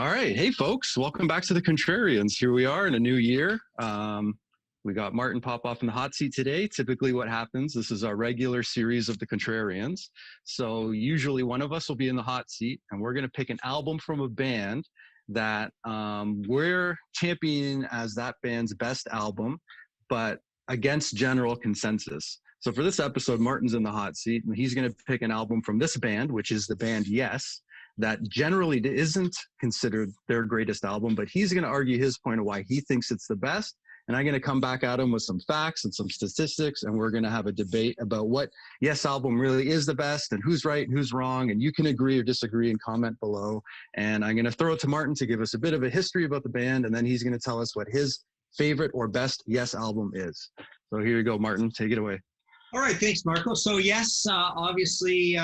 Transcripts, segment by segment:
All right. Hey, folks. Welcome back to the Contrarians. Here we are in a new year. We got Martin pop off in the hot seat today. Typically what happens, this is our regular series of the Contrarians. So usually one of us will be in the hot seat, and we're going to pick an album from a band that we're championing as that band's best album, but against general consensus. So for this episode, Martin's in the hot seat, and he's going to pick an album from this band, which is the band Yes, that generally isn't considered their greatest album, but he's going to argue his point of why he thinks it's the best. And I'm going to come back at him with some facts and some statistics, and we're going to have a debate about what Yes album really is the best and who's right and who's wrong. And you can agree or disagree and comment below. And I'm going to throw it to Martin to give us a bit of a history about the band, and then he's going to tell us what his favorite or best Yes album is. So here you go, Martin. Take it away. All right. Thanks, Marco. So Yes, obviously,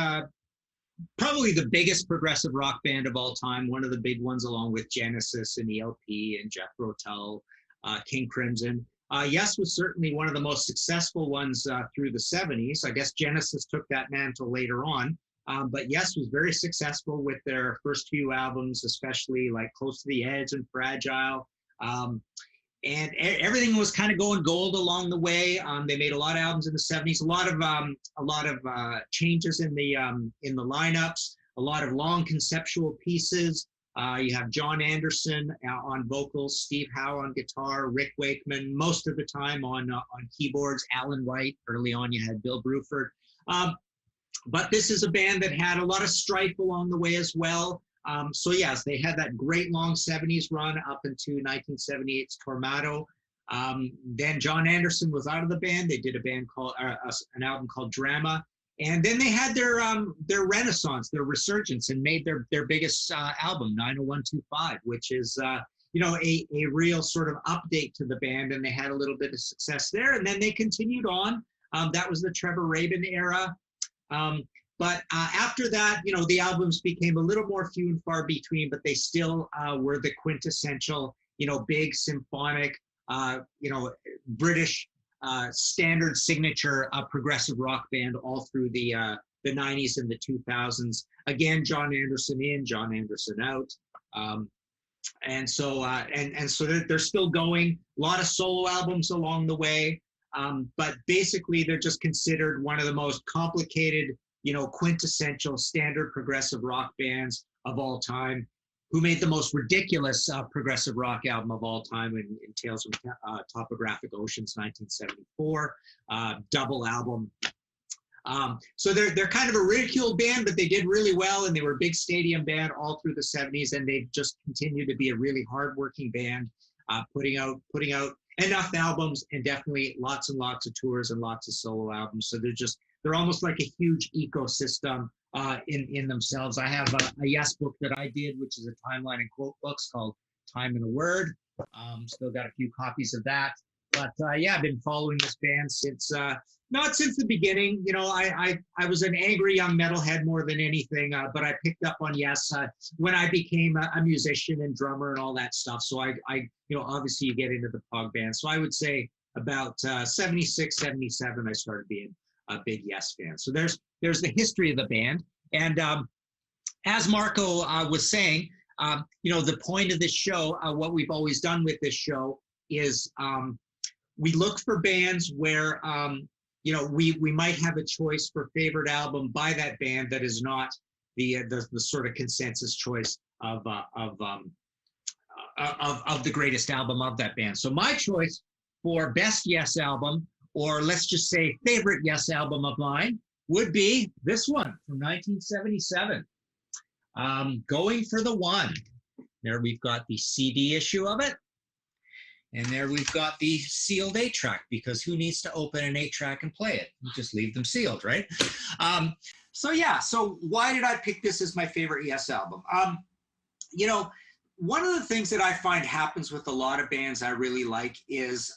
probably the biggest progressive rock band of all time, one of the big ones along with Genesis and ELP and Jethro Tull, King Crimson. Yes was certainly one of the most successful ones through the 70s. I guess Genesis took that mantle later on, but Yes was very successful with their first few albums, especially like Close to the Edge and Fragile. And everything was kind of going gold along the way. They made a lot of albums in the 70s, a lot of changes in the lineups, a lot of long conceptual pieces. You have John Anderson on vocals, Steve Howe on guitar, Rick Wakeman most of the time on keyboards, Alan White. Early on, you had Bill Bruford. But this is a band that had a lot of strife along the way as well. So yes, they had that great long 70s run up into 1978's Tormato. Then John Anderson was out of the band. They did an album called Drama. And then they had their renaissance, their resurgence, and made their biggest album, 90125, which is a real sort of update to the band, and they had a little bit of success there. And then they continued on. That was the Trevor Rabin era. But after that, the albums became a little more few and far between, but they still were the quintessential, big symphonic, British standard signature progressive rock band all through the 90s and the 2000s. Again, John Anderson in, John Anderson out. And so they're still going. A lot of solo albums along the way. But basically, they're just considered one of the most complicated, quintessential standard progressive rock bands of all time, who made the most ridiculous progressive rock album of all time in Tales from Topographic Oceans, 1974, double album. So they're kind of a ridiculed band, but they did really well, and they were a big stadium band all through the 70s, and they've just continued to be a really hardworking band, putting out enough albums, and definitely lots and lots of tours and lots of solo albums. So they're almost like a huge ecosystem in themselves. I have a Yes book that I did, which is a timeline and quote books called Time in a Word. Still got a few copies of that. But I've been following this band since, not since the beginning. I was an angry young metalhead more than anything, but I picked up on Yes when I became a musician and drummer and all that stuff. So I obviously you get into the Prog band. So I would say about 76, 77, I started being a big Yes fan. So there's the history of the band. And as Marco was saying, the point of this show, what we've always done with this show is we look for bands where, we might have a choice for favorite album by that band that is not the sort of consensus choice of the greatest album of that band. So my choice for best Yes album, or let's just say favorite Yes album of mine, would be this one from 1977. Going for the One. There we've got the CD issue of it. And there we've got the sealed 8-track, because who needs to open an 8-track and play it? You just leave them sealed, right? So why did I pick this as my favorite Yes album? One of the things that I find happens with a lot of bands I really like is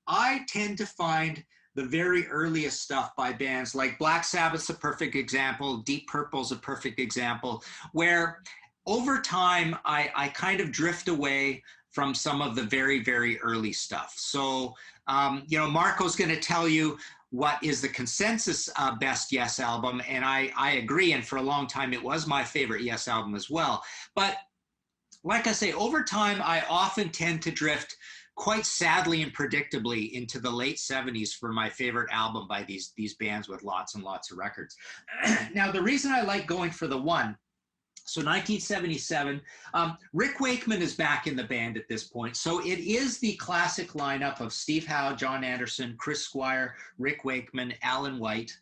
I tend to find the very earliest stuff by bands like Black Sabbath's a perfect example, Deep Purple's a perfect example, where over time I kind of drift away from some of the very, very early stuff. So, Marco's going to tell you what is the consensus best Yes album, and I agree, and for a long time it was my favorite Yes album as well. But like I say, over time, I often tend to drift quite sadly and predictably into the late 70s for my favorite album by these bands with lots and lots of records. Now, the reason I like going for the one, so 1977, Rick Wakeman is back in the band at this point. So it is the classic lineup of Steve Howe, John Anderson, Chris Squire, Rick Wakeman, Alan White.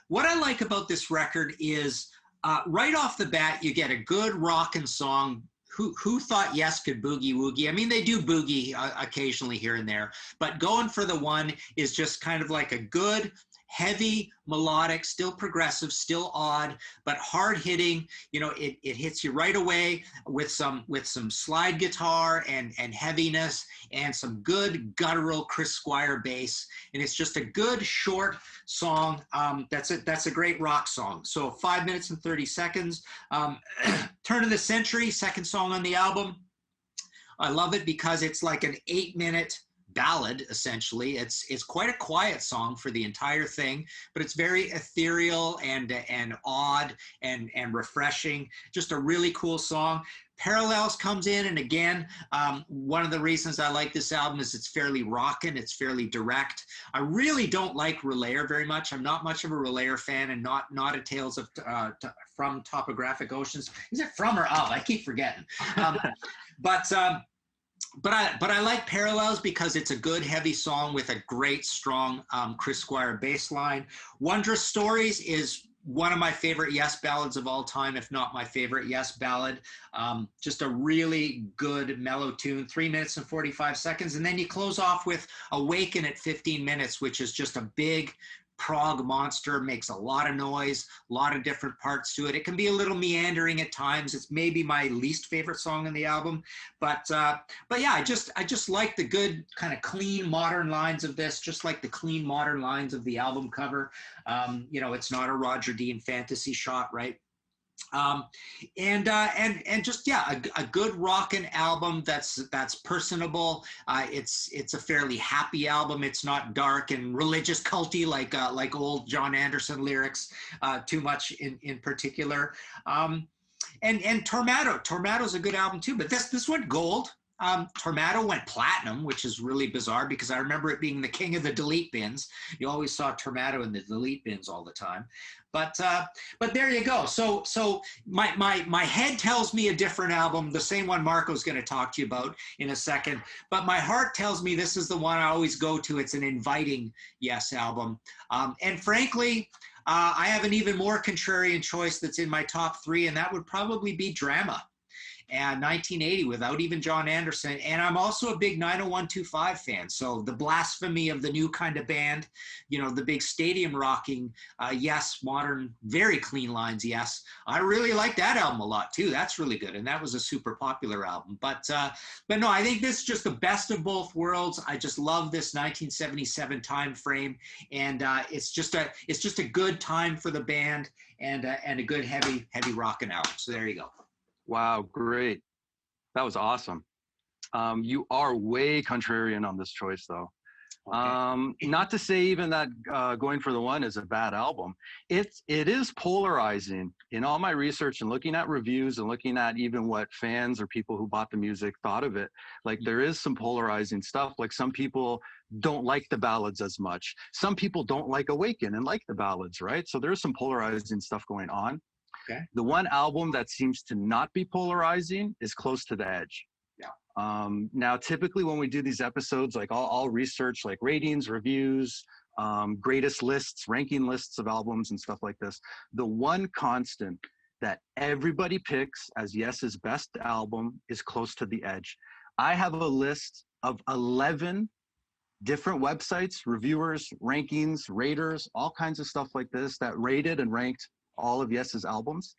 What I like about this record is right off the bat, you get a good rockin' song. Who thought Yes could boogie woogie? I mean, they do boogie occasionally here and there, but Going for the One is just kind of like a good, heavy, melodic, still progressive, still odd, but hard hitting. You know, it hits you right away with some slide guitar and heaviness and some good guttural Chris Squire bass. And it's just a good short song. That's a great rock song. So 5 minutes and 30 seconds. Turn of the Century, second song on the album. I love it because it's like an 8-minute ballad, essentially. It's quite a quiet song for the entire thing, but it's very ethereal and odd and refreshing. Just a really cool song. Parallels comes in, and again, one of the reasons I like this album is it's fairly rockin', it's fairly direct. I really don't like Relayer very much. I'm not much of a Relayer fan, and not a Tales of from Topographic Oceans. Is it from or of? I keep forgetting. But I like Parallels because it's a good heavy song with a great strong Chris Squire bass line. Wondrous Stories is one of my favorite Yes ballads of all time, if not my favorite Yes ballad. Just a really good mellow tune, 3 minutes and 45 seconds. And then you close off with Awaken at 15 minutes, which is just a big prog monster, makes a lot of noise, a lot of different parts to it. It can be a little meandering at times. It's maybe my least favorite song on the album, but yeah, I just like the good kind of clean modern lines of this, just like the clean modern lines of the album cover. You know, it's not a Roger Dean fantasy shot, right? And just, yeah, a good rockin' album that's personable. It's a fairly happy album. It's not dark and religious culty like old John Anderson lyrics too much in particular. And Tormado's a good album too, but this went gold. Tormato went platinum, which is really bizarre because I remember it being the king of the delete bins. You always saw Tormato in the delete bins all the time. But there you go. So my head tells me a different album, the same one Marco's going to talk to you about in a second. But my heart tells me this is the one I always go to. It's an inviting Yes album. And frankly, I have an even more contrarian choice that's in my top 3, and that would probably be Drama. And 1980 without even John Anderson. And I'm also a big 90125 fan. So the blasphemy of the new kind of band, you know, the big stadium rocking, Yes, modern, very clean lines, Yes. I really like that album a lot too. That's really good. And that was a super popular album. But no, I think this is just the best of both worlds. I just love this 1977 time frame. And it's just a good time for the band and a good heavy rocking album. So there you go. Wow, great. That was awesome. You are way contrarian on this choice, though. Okay. Not to say even that Going for the One is a bad album. It is polarizing. In all my research and looking at reviews and looking at even what fans or people who bought the music thought of it, like there is some polarizing stuff. Like some people don't like the ballads as much. Some people don't like Awaken and like the ballads, right? So there's some polarizing stuff going on. Okay. The one album that seems to not be polarizing is Close to the Edge. Yeah. Now, typically when we do these episodes, like I'll research like ratings, reviews, greatest lists, ranking lists of albums and stuff like this. The one constant that everybody picks as Yes's best album is Close to the Edge. I have a list of 11 different websites, reviewers, rankings, raters, all kinds of stuff like this that rated and ranked all of Yes's albums.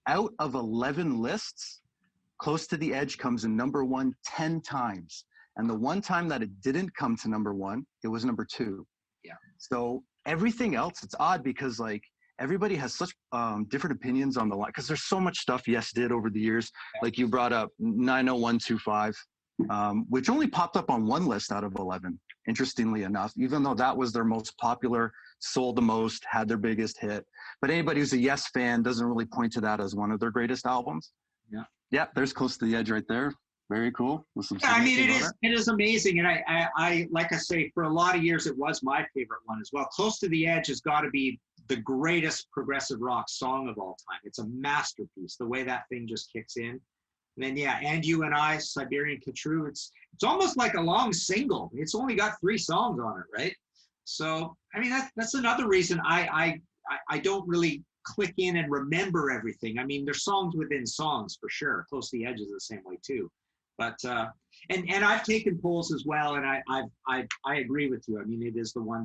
Out of 11 lists, Close to the Edge comes in number 1 10 times. And the one time that it didn't come to number 1, it was number 2. Yeah. So everything else, it's odd because like everybody has such different opinions on the line because there's so much stuff Yes did over the years. Yeah. Like you brought up 90125, which only popped up on one list out of 11, interestingly enough, even though that was their most popular, sold the most, had their biggest hit. But anybody who's a Yes fan doesn't really point to that as one of their greatest albums. Yeah. Yeah, there's Close to the Edge right there. Very cool. With some Yeah, I mean, signatures on it. it is amazing, and I like I say, for a lot of years, it was my favorite one as well. Close to the Edge has got to be the greatest progressive rock song of all time. It's a masterpiece. The way that thing just kicks in, and then yeah, And You and I, Siberian Khatru. It's almost like a long single. It's only got 3 songs on it, right? So I mean, that's another reason I don't really click in and remember everything. I mean, there's songs within songs for sure. Close to the Edge is the same way too. But and I've taken polls as well, and I agree with you. I mean, it is the one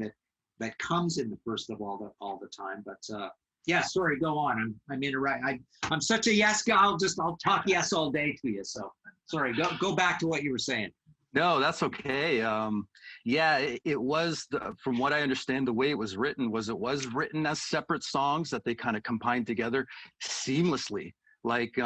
that comes in the first of all the time. But yeah, sorry, go on. I'm interrupting. I'm such a yes guy. I'll talk yes all day to you. So sorry, go back to what you were saying. No, that's okay. Yeah, it was, from what I understand, the way it was written as separate songs that they kind of combined together seamlessly. Like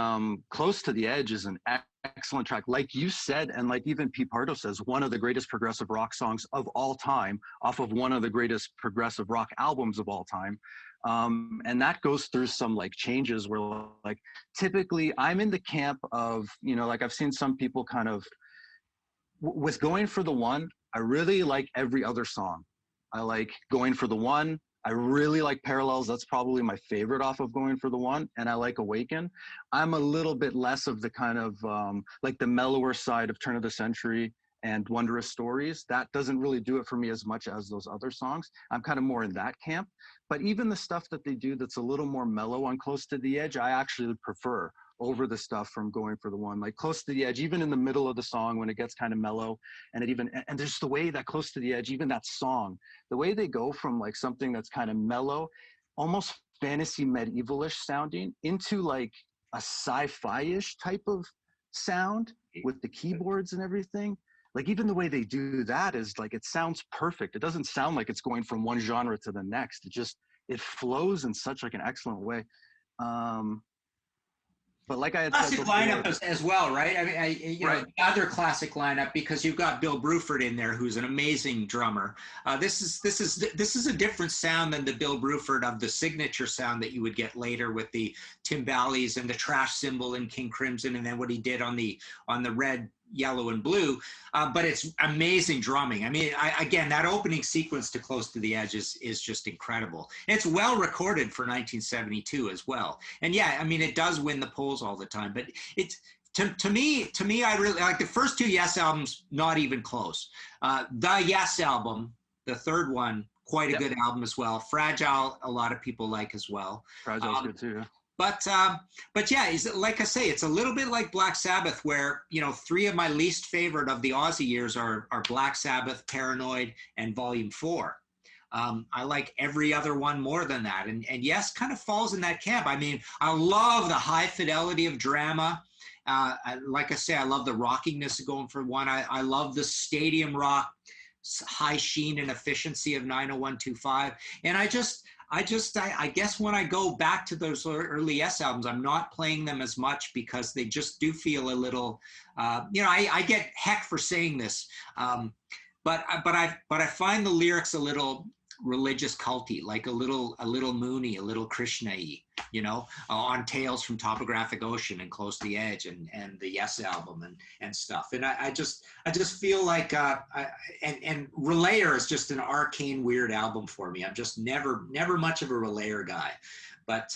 Close to the Edge is an excellent track. Like you said, and like even Pete Pardo says, one of the greatest progressive rock songs of all time off of one of the greatest progressive rock albums of all time. And that goes through some like changes where like typically I'm in the camp of, like I've seen some people kind of, with Going for the One, I really like every other song. I like Going for the One. I really like Parallels. That's probably my favorite off of Going for the One. And I like Awaken. I'm a little bit less of the kind of like the mellower side of Turn of the Century and Wondrous Stories. That doesn't really do it for me as much as those other songs. I'm kind of more in that camp. But even the stuff that they do that's a little more mellow on Close to the Edge, I actually prefer over the stuff from Going for the One. Like Close to the Edge, even in the middle of the song when it gets kind of mellow, and there's the way that Close to the Edge, even that song, the way they go from like something that's kind of mellow, almost fantasy medievalish sounding, into like a sci-fi-ish type of sound with the keyboards and everything. Like even the way they do that is like, it sounds perfect. It doesn't sound like it's going from one genre to the next. It flows in such like an excellent way. But like I had Classic said before, lineup as well, right? I mean, right. The other classic lineup, because you've got Bill Bruford in there, who's an amazing drummer. This is a different sound than the Bill Bruford of the signature sound that you would get later with the timbales and the trash cymbal in King Crimson, and then what he did on the red, yellow, and blue. But it's amazing drumming. I mean, again, that opening sequence to Close to the Edge is just incredible. It's well recorded for 1972 as well. And yeah, I mean, it does win the polls all the time. But it's to me, I really like the first 2 Yes albums. Not even close. The Yes album, the third one, quite a good album as well. Fragile, a lot of people like as well. Fragile's good too. Yeah. But yeah, like I say, it's a little bit like Black Sabbath, where 3 of my least favorite of the Aussie years are Black Sabbath, Paranoid, and Volume 4. I like every other one more than that, and Yes kind of falls in that camp. I mean, I love the high fidelity of drama. Like I say, I love the rockiness of Going for One. I love the stadium rock, high sheen and efficiency of 90125, and I guess when I go back to those early Yes albums, I'm not playing them as much because they just do feel a little, I get heck for saying this, but I find the lyrics a little religious culty, like a little Mooney, a little Krishna-y, on Tales from Topographic Ocean and Close to the Edge and the Yes album and stuff. And I just feel like and Relayer is just an arcane weird album for me. I'm just never much of a Relayer guy, but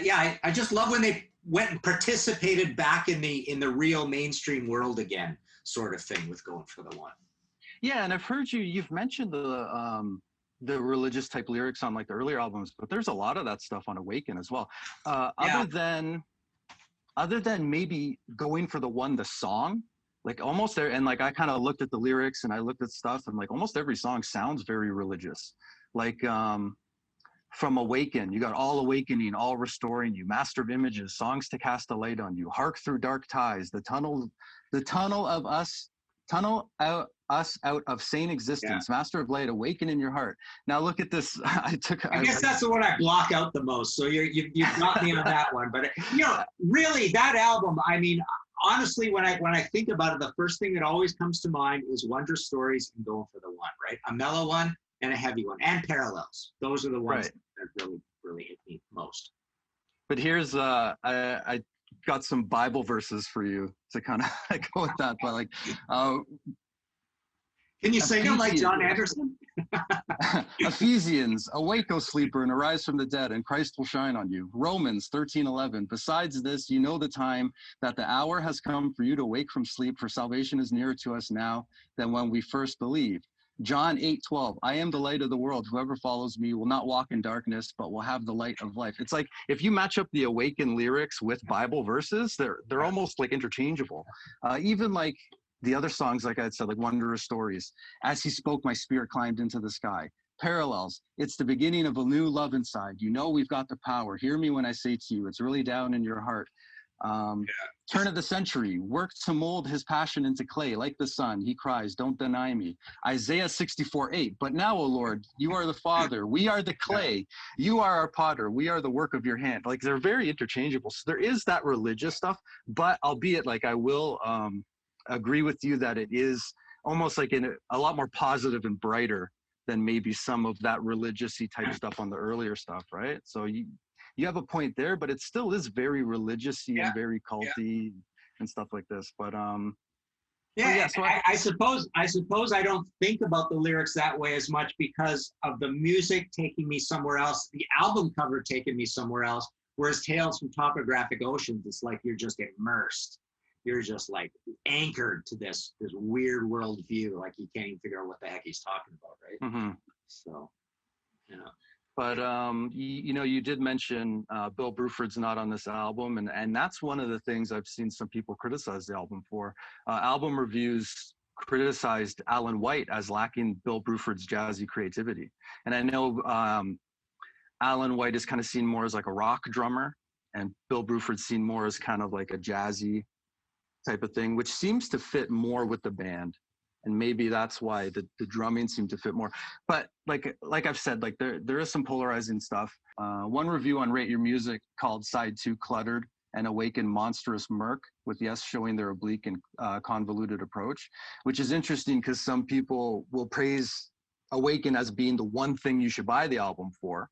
yeah, I just love when they went and participated back in the real mainstream world again, sort of thing, with Going for the One. Yeah, and I've heard you've mentioned the religious type lyrics on like the earlier albums, but there's a lot of that stuff on Awaken as well. Other than maybe Going for the One, the song, like almost there, and like I kind of looked at the lyrics and I looked at stuff, and like almost every song sounds very religious. Like from Awaken, you got All Awakening, All Restoring You, Master of Images, Songs to Cast a Light on You, Hark Through Dark Ties, the tunnel out of sane existence, Master of Light, Awaken in Your Heart. Now look at this. I guess that's the one I block out the most. So you've got me on that one. But really, that album. I mean, honestly, when I think about it, the first thing that always comes to mind is Wondrous Stories and Going for the One. Right, a mellow one and a heavy one, and Parallels. Those are the ones that really hit me most. But here's I got some Bible verses for you to kind of go with that. But like, can you sing them like John Anderson? Ephesians, awake, O sleeper, and arise from the dead, and Christ will shine on you. Romans 13:11. Besides this, you know the time that the hour has come for you to wake from sleep, for salvation is nearer to us now than when we first believed. John 8:12. I am the light of the world. Whoever follows me will not walk in darkness, but will have the light of life. It's like if you match up the Awaken lyrics with Bible verses, they're almost like interchangeable. Even like the other songs, like I said, like Wondrous Stories. As he spoke, my spirit climbed into the sky. Parallels. It's the beginning of a new love inside. You know we've got the power. Hear me when I say to you, it's really down in your heart. Turn of the century. Worked to mold his passion into clay. Like the sun, he cries, don't deny me. Isaiah 64:8. But now, O Lord, you are the Father. We are the clay. You are our potter. We are the work of your hand. Like they're very interchangeable. So there is that religious stuff, but albeit like I will agree with you that it is almost like a lot more positive and brighter than maybe some of that religious-y type stuff on the earlier stuff, right? So you have a point there, but it still is very religious-y and very culty and stuff like this. But so I suppose I don't think about the lyrics that way as much because of the music taking me somewhere else, the album cover taking me somewhere else, whereas Tales from Topographic Oceans, it's like you're just immersed. You're just like anchored to this weird world view, like you can't even figure out what the heck he's talking about, right? Mm-hmm. So, But you did mention Bill Bruford's not on this album, and that's one of the things I've seen some people criticize the album for. Album reviews criticized Alan White as lacking Bill Bruford's jazzy creativity, and I know Alan White is kind of seen more as like a rock drummer, and Bill Bruford's seen more as kind of like a jazzy type of thing, which seems to fit more with the band. And maybe that's why the drumming seemed to fit more. But like I've said, like there is some polarizing stuff. One review on Rate Your Music called Side 2 cluttered and Awaken monstrous murk, with Yes showing their oblique and convoluted approach, which is interesting because some people will praise Awaken as being the one thing you should buy the album for,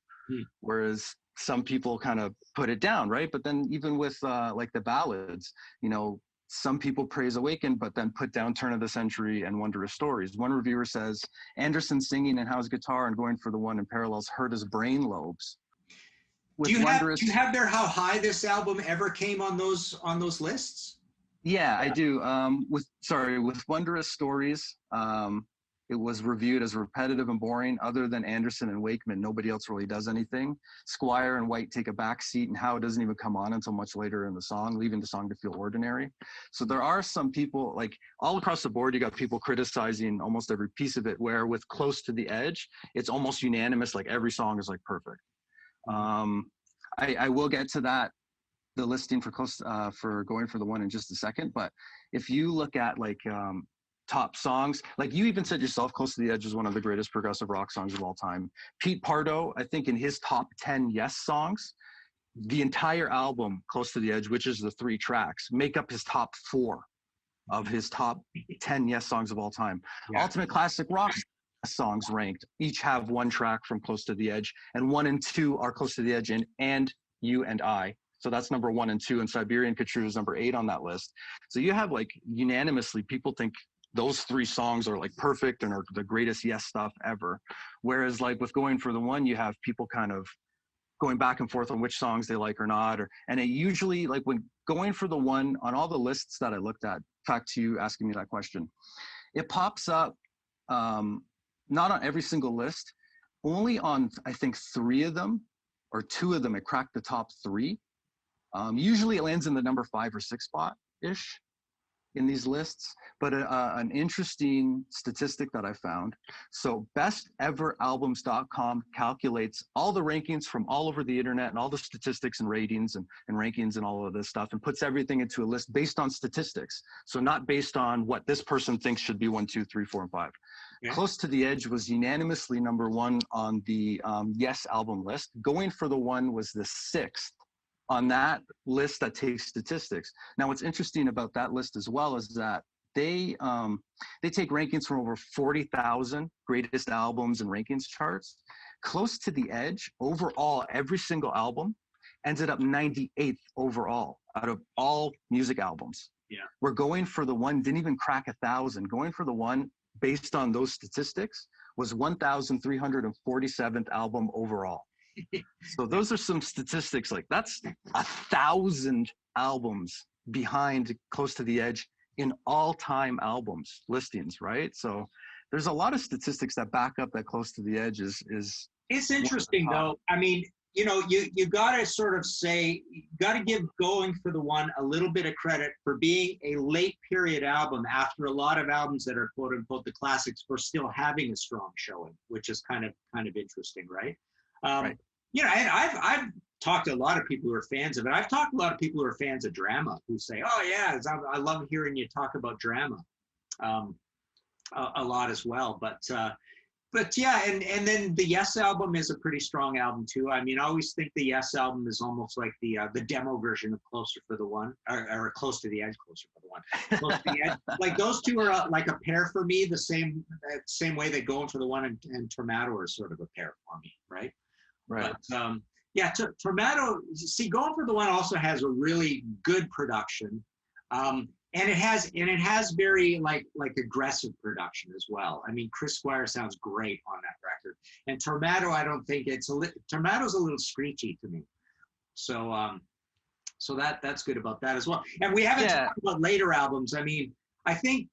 whereas some people kind of put it down, right? But then even with like the ballads, some people praise Awaken, but then put down Turn of the Century and Wondrous Stories. One reviewer says, Anderson singing and How's Guitar and Going for the One in Parallels hurt his brain lobes. Do you have there how high this album ever came on those lists? Yeah, I do. With Wondrous Stories, it was reviewed as repetitive and boring. Other than Anderson and Wakeman, nobody else really does anything. Squire and White take a back seat, and Howe doesn't even come on until much later in the song, leaving the song to feel ordinary. So there are some people, like all across the board, you got people criticizing almost every piece of it, where with Close to the Edge, it's almost unanimous, like every song is like perfect. I will get to that, the listing for for Going for the One in just a second, but if you look at like top songs, like you even said yourself, Close to the Edge is one of the greatest progressive rock songs of all time. Pete Pardo, I think in his top 10 Yes songs, the entire album Close to the Edge, which is the 3 tracks, make up his top 4 of his top 10 Yes songs of all time. Ultimate Classic Rock songs ranked each have 1 track from Close to the Edge, and 1 and 2 are Close to the Edge and You and I. So that's number 1 and 2, and Siberian Kachru is number 8 on that list. So you have like unanimously people think those 3 songs are like perfect and are the greatest Yes stuff ever. Whereas like with Going for the One, you have people kind of going back and forth on which songs they like or not. And it usually, like when Going for the One, on all the lists that I looked at, back to you asking me that question, it pops up not on every single list, only on I think 3 of them or 2 of them, it cracked the top 3. Usually it lands in the number 5 or 6 spot-ish in these lists, but an interesting statistic that I found. So besteveralbums.com calculates all the rankings from all over the internet and all the statistics and ratings and rankings and all of this stuff, and puts everything into a list based on statistics. So not based on what this person thinks should be 1, 2, 3, 4, and 5. Yeah. Close to the Edge was unanimously number 1 on the Yes album list. Going for the One was the 6th on that list that takes statistics. Now, what's interesting about that list as well is that they take rankings from over 40,000 greatest albums and rankings charts. Close to the Edge, overall, every single album ended up 98th overall out of all music albums. Yeah. We're going for the one, didn't even crack 1,000. Going for the one, based on those statistics, was 1,347th album overall. So those are some statistics. Like, that's 1,000 albums behind Close to the Edge in all-time albums listings, right? So there's a lot of statistics that back up that Close to the Edge is It's interesting though. I mean, you know, you got to sort of say, you got to give Going for the One a little bit of credit for being a late period album after a lot of albums that are quote unquote the classics for still having a strong showing, which is kind of interesting, right? Right. You know, and I've talked to a lot of people who are fans of it. I've talked to a lot of people who are fans of Drama who say, oh yeah, I love hearing you talk about Drama a lot as well. But yeah, and then the Yes album is a pretty strong album too. I mean, I always think the Yes album is almost like the demo version of Closer for the One, or Close to the Edge, Closer for the One. Close to the Edge. Like those two are like a pair for me, the same way that Going for the One and Tormato are sort of a pair for me, right? right. But yeah, Tormato, see, Going for the One also has a really good production. And it has very like aggressive production as well. I mean, Chris Squire sounds great on that record, and Tormato, I don't think Tormato's a little screechy to me. So so that's good about that as well. And we haven't talked about later albums. I mean, I think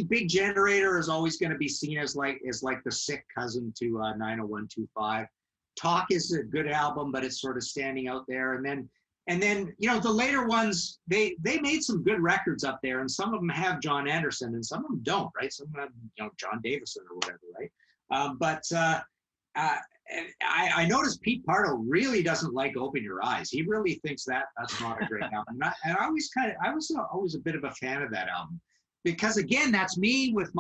Big Generator is always going to be seen as like the sick cousin to 90125. Talk is a good album, but it's sort of standing out there. And then, you know, the later ones, they made some good records up there, and some of them have John Anderson, and some of them don't, right? Some of them have, you know, John Davison or whatever, right? I noticed Pete Pardo really doesn't like Open Your Eyes. He really thinks that's not a great album. And I was always a bit of a fan of that album, because again, that's me with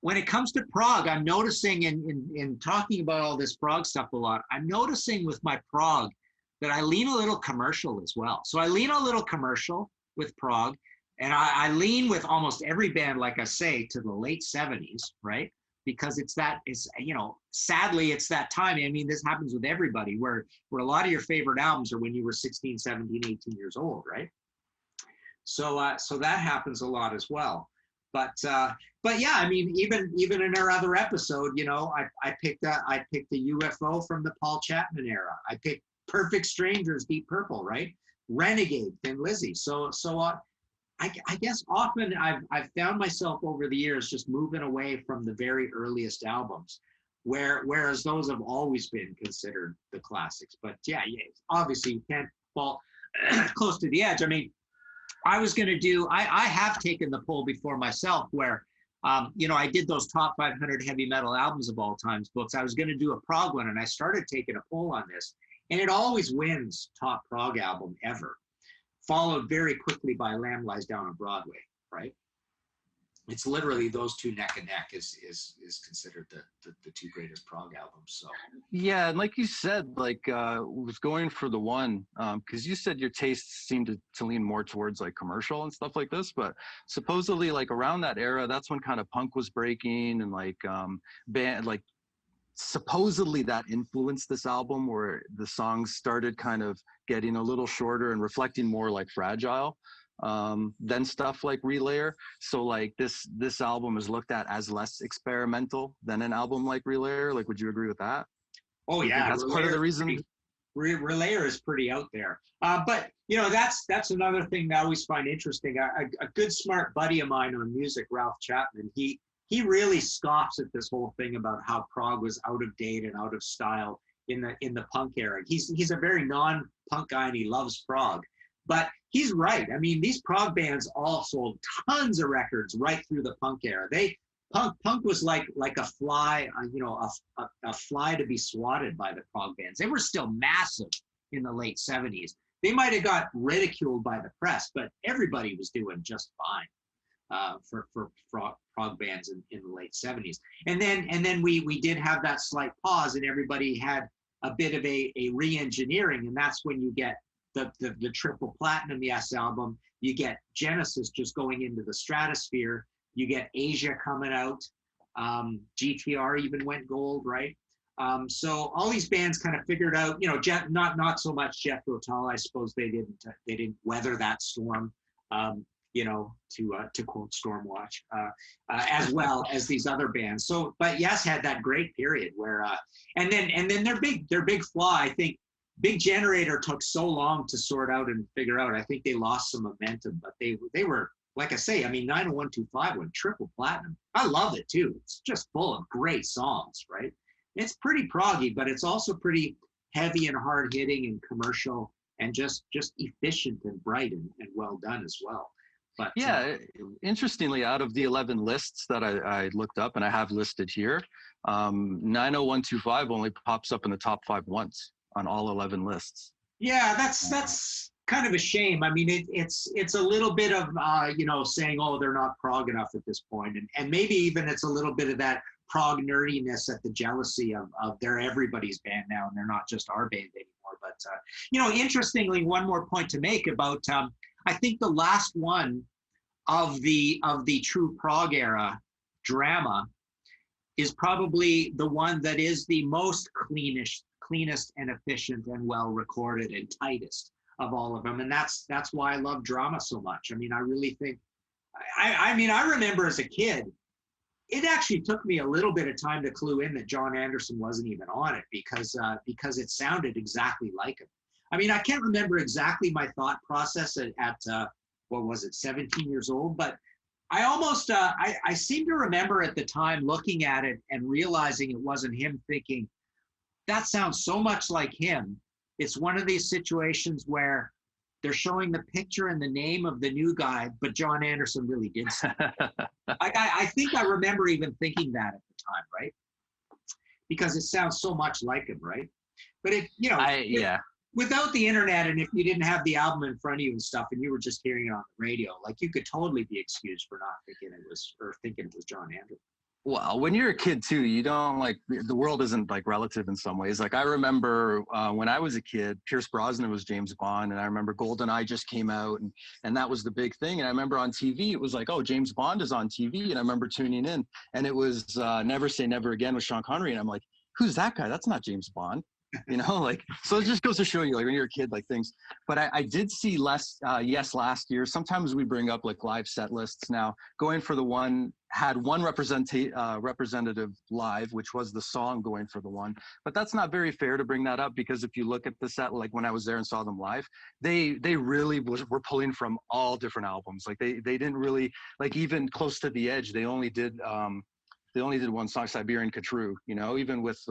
when it comes to prog, I'm noticing in talking about all this prog stuff a lot, I'm noticing with my prog that I lean a little commercial as well. So I lean a little commercial with prog, and I lean with almost every band, like I say, to the late 70s, right? Because it's you know, sadly, it's that time. I mean, this happens with everybody, where a lot of your favorite albums are when you were 16, 17, 18 years old, right? So so that happens a lot as well. But yeah, I mean, even in our other episode, you know, I picked the UFO from the Paul Chapman era. I picked Perfect Strangers, Deep Purple, right? Renegade, Thin Lizzy. So I guess often I've found myself over the years just moving away from the very earliest albums, whereas those have always been considered the classics. But yeah, obviously you can't fall Close to the Edge. I mean, I was going to do, I have taken the poll before myself where, you know, I did those top 500 heavy metal albums of all times books. I was going to do a prog one, and I started taking a poll on this. And it always wins top prog album ever, followed very quickly by Lamb Lies Down on Broadway, right? It's literally those two neck and neck is considered the two greatest prog albums. So Yeah, and like you said, like was Going for the One, because you said your tastes seemed to lean more towards like commercial and stuff like this, but supposedly like around that era, that's when kind of punk was breaking, and like band like supposedly that influenced this album, where the songs started kind of getting a little shorter and reflecting more like Fragile than stuff like Relayer. So like this album is looked at as less experimental than an album like Relayer. Like, would you agree with that? Oh yeah, that's part of the reason. Relayer is pretty out there. But you know, that's another thing that I always find interesting. A good smart buddy of mine on music, Ralph Chapman, he really scoffs at this whole thing about how prog was out of date and out of style in the punk era. He's a very non-punk guy, and he loves prog. But he's right. I mean, these prog bands all sold tons of records right through the punk era. Punk was like a fly, you know, a fly to be swatted by the prog bands. They were still massive in the late 70s. They might have got ridiculed by the press, but everybody was doing just fine for prog bands in the late 70s. And then we did have that slight pause, and everybody had a bit of a re-engineering, and that's when you get the triple platinum Yes album. You get Genesis just going into the stratosphere. You get Asia coming out. GTR even went gold, right? So all these bands kind of figured out, you know, not so much Jethro Tull. I suppose they didn't weather that storm, you know, to quote Stormwatch, as well as these other bands. So, but Yes had that great period where, and then their big flaw, I think, Big Generator took so long to sort out and figure out. I think they lost some momentum, but they were, like I say, I mean, 90125 went triple platinum. I love it too. It's just full of great songs, right? It's pretty proggy, but it's also pretty heavy and hard hitting and commercial and just efficient and bright and well done as well. But yeah, interestingly, out of the 11 lists that I looked up and I have listed here, 90125 only pops up in the top 5 once on all 11 lists. Yeah, that's kind of a shame. I mean, it's a little bit of you know, saying, oh, they're not prog enough at this point, and maybe even it's a little bit of that prog nerdiness at the jealousy of they're everybody's band now and they're not just our band anymore. But you know, interestingly, one more point to make about I think the last one of the true prog era, Drama, is probably the one that is the most cleanest and efficient and well recorded and tightest of all of them. And that's why I love Drama so much. I mean, I really think, I mean, I remember as a kid, it actually took me a little bit of time to clue in that John Anderson wasn't even on it because it sounded exactly like him. I mean, I can't remember exactly my thought process at what was it, 17 years old, but I almost, I seem to remember at the time looking at it and realizing it wasn't him, thinking, that sounds so much like him. It's one of these situations where they're showing the picture and the name of the new guy, but John Anderson really did say it. I think I remember even thinking that at the time, right? Because it sounds so much like him, right? But if, you know, without the internet, and if you didn't have the album in front of you and stuff, and you were just hearing it on the radio, like, you could totally be excused for not thinking it was John Anderson. Well, when you're a kid too, you don't, like, the world isn't like relative in some ways. Like, I remember when I was a kid, Pierce Brosnan was James Bond, and I remember GoldenEye just came out, and that was the big thing. And I remember on TV, it was like, oh, James Bond is on TV, and I remember tuning in, and it was Never Say Never Again with Sean Connery, and I'm like, who's that guy? That's not James Bond. You know, like, so it just goes to show you, like, when you're a kid, like, things. But I did see Yes last year. Sometimes we bring up like live set lists now. Going for the One had one representative live, which was the song Going for the One. But that's not very fair to bring that up, because if you look at the set, like when I was there and saw them live, they really were pulling from all different albums. Like they didn't really, like, even Close to the Edge, they only did one song, Siberian Katru, you know, even with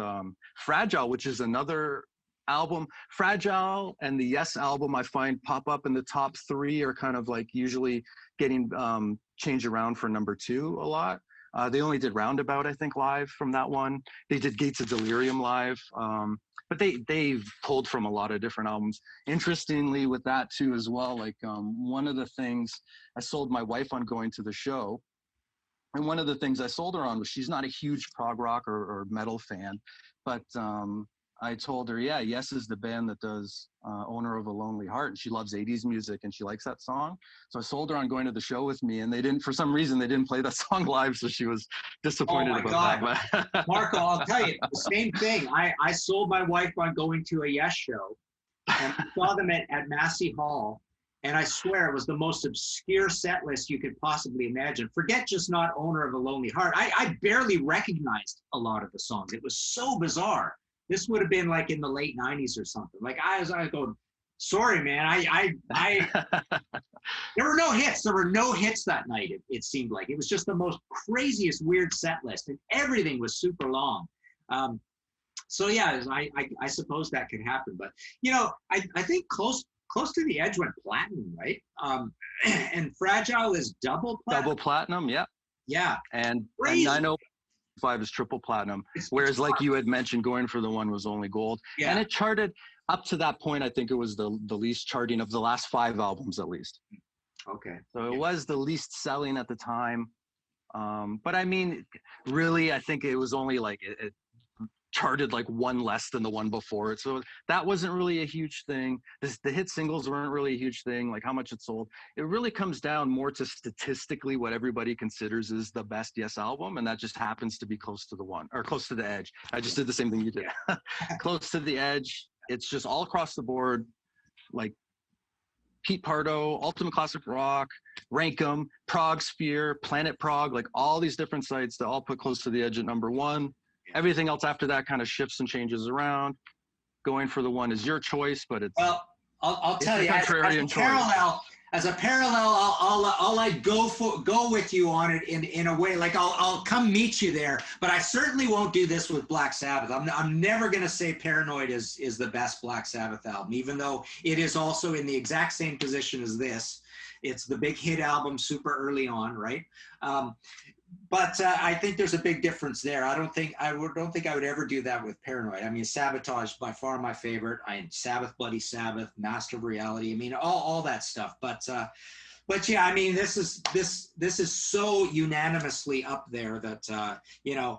Fragile, which is another album. Fragile and the Yes album, I find, pop up in the top 3, are kind of like usually getting changed around for number 2 a lot. They only did Roundabout, I think, live from that one. They did Gates of Delirium live. But they've pulled from a lot of different albums. Interestingly, with that too as well, like one of the things I sold my wife on going to the show, and one of the things I sold her on was, she's not a huge prog rock or metal fan, but I told her, yeah, Yes is the band that does Owner of a Lonely Heart, and she loves 80s music and she likes that song. So I sold her on going to the show with me, and for some reason, they didn't play that song live, so she was disappointed about that. Marco, I'll tell you, the same thing. I sold my wife on going to a Yes show, and I saw them at Massey Hall. And I swear it was the most obscure set list you could possibly imagine. Forget just not Owner of a Lonely Heart. I barely recognized a lot of the songs. It was so bizarre. This would have been like in the late 90s or something. Like I was going, sorry, man. There were no hits. There were no hits that night, it seemed like. It was just the most craziest, weird set list. And everything was super long. So yeah, I suppose that could happen. But, you know, I think Close to the Edge went platinum, right? And Fragile is double platinum. Double platinum, yeah. Yeah. And 905 is triple platinum. Whereas, like you had mentioned, Going for the One was only gold. Yeah. And it charted up to that point. I think it was the least charting of the last 5 albums, at least. Okay. So it was the least selling at the time. But I mean, really, I think it was only like charted like one less than the one before it. So that wasn't really a huge thing. The hit singles weren't really a huge thing, like how much it sold. It really comes down more to statistically what everybody considers is the best Yes album, and that just happens to be Close to the One, or Close to the Edge. I just did the same thing you did. Close to the Edge. It's just all across the board, like Pete Pardo, Ultimate Classic Rock, Rankum, Prog Sphere, Planet Prog, like all these different sites that all put Close to the Edge at number one. Everything else after that kind of shifts and changes around. Going for the One is your choice, but it's Well, I'll tell you, as a parallel, I'll like go with you on it in a way. Like I'll come meet you there, but I certainly won't do this with Black Sabbath. I'm never gonna say Paranoid is the best Black Sabbath album, even though it is also in the exact same position as this. It's the big hit album super early on, right? But I think there's a big difference there. I don't think I would ever do that with Paranoid. I mean, Sabotage by far my favorite. Sabbath, Bloody Sabbath, Master of Reality. I mean, all that stuff. But yeah, I mean, this is so unanimously up there that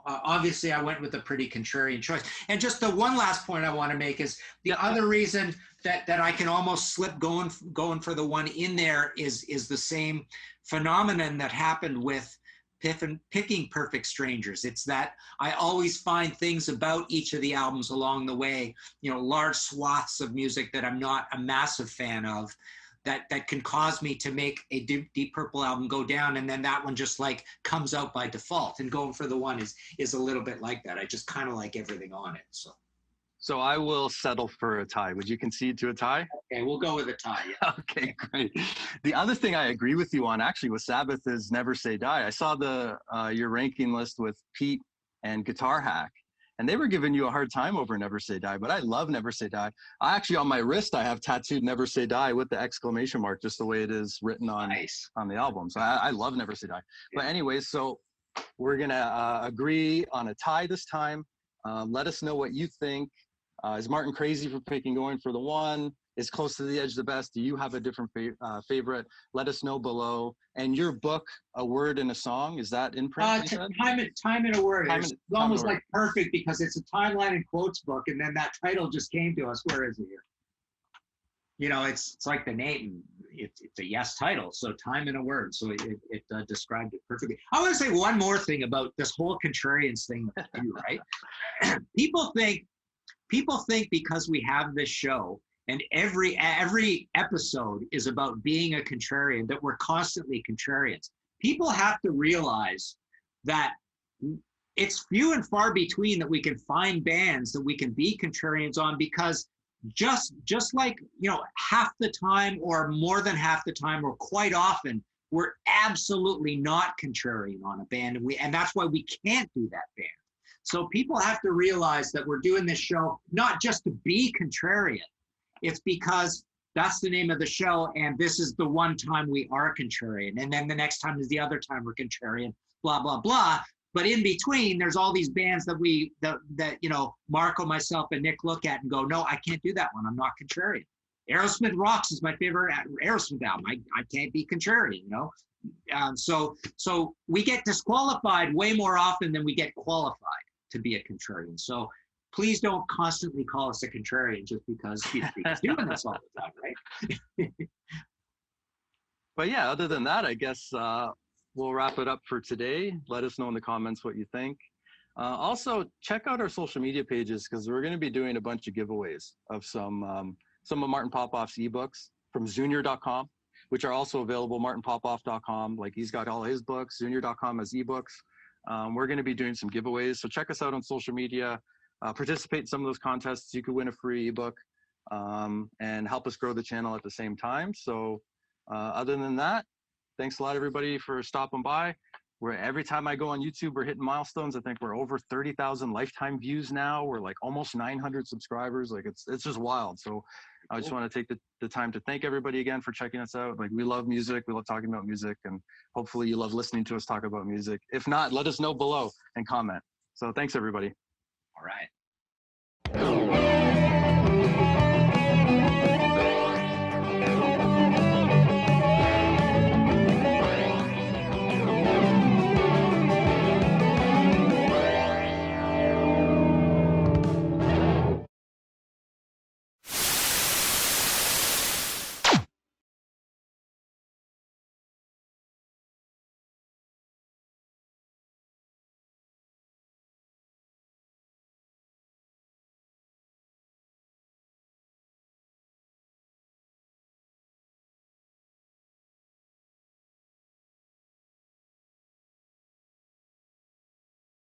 obviously I went with a pretty contrarian choice. And just the one last point I want to make is the other reason that I can almost slip going for the One in there is the same phenomenon that happened with picking Perfect Strangers. It's that I always find things about each of the albums along the way, large swaths of music that I'm not a massive fan of, that can cause me to make a Deep Purple album go down, and then that one just like comes out by default. And Going for the One is a little bit like that. I just kind of like everything on it. So I will settle for a tie. Would you concede to a tie? Okay, we'll go with a tie. Yeah. Okay, great. The other thing I agree with you on actually with Sabbath is Never Say Die. I saw your ranking list with Pete and Guitar Hack, and they were giving you a hard time over Never Say Die, but I love Never Say Die. I actually, on my wrist, I have tattooed Never Say Die with the exclamation mark, just the way it is written on the album. So I love Never Say Die. Yeah. But anyways, so we're gonna agree on a tie this time. Let us know what you think. Is Martin crazy for picking Going for the One? Is Close to the Edge the best? Do you have a different favorite? Let us know below. And your book, A Word in a Song, is that in print? Time in a Word. It's almost like perfect because it's a timeline and quotes book, and then that title just came to us. Where is it here? It's like the name. It's a Yes title, so Time in a Word. So it described it perfectly. I want to say one more thing about this whole Contrarians thing that we do, right? People think because we have this show and every episode is about being a contrarian, that we're constantly contrarians. People have to realize that it's few and far between that we can find bands that we can be contrarians on, because just like, half the time or more than half the time or quite often, we're absolutely not contrarian on a band. And that's why we can't do that band. So people have to realize that we're doing this show not just to be contrarian. It's because that's the name of the show, and this is the one time we are contrarian. And then the next time is the other time we're contrarian, blah, blah, blah. But in between, there's all these bands that Marco, myself, and Nic look at and go, no, I can't do that one. I'm not contrarian. Aerosmith Rocks is my favorite Aerosmith album. I can't be contrarian, So we get disqualified way more often than we get qualified to be a contrarian. So please don't constantly call us a contrarian just because he's doing this all the time, right? But yeah, other than that, I guess we'll wrap it up for today. Let us know in the comments what you think. Also, check out our social media pages, because we're going to be doing a bunch of giveaways of some of Martin Popoff's ebooks from Zunior.com, which are also available martinpopoff.com. Like, he's got all his books. Zunior.com has ebooks. We're going to be doing some giveaways, so check us out on social media. Participate in some of those contests. You could win a free ebook and help us grow the channel at the same time. So other than that, thanks a lot, everybody, for stopping by. Every time I go on YouTube, we're hitting milestones. I think we're over 30,000 lifetime views now. We're like almost 900 subscribers. Like, it's just wild. So I just want to take the time to thank everybody again for checking us out. Like, we love music. We love talking about music, and hopefully you love listening to us talk about music. If not, let us know below and comment. So thanks, everybody. All right.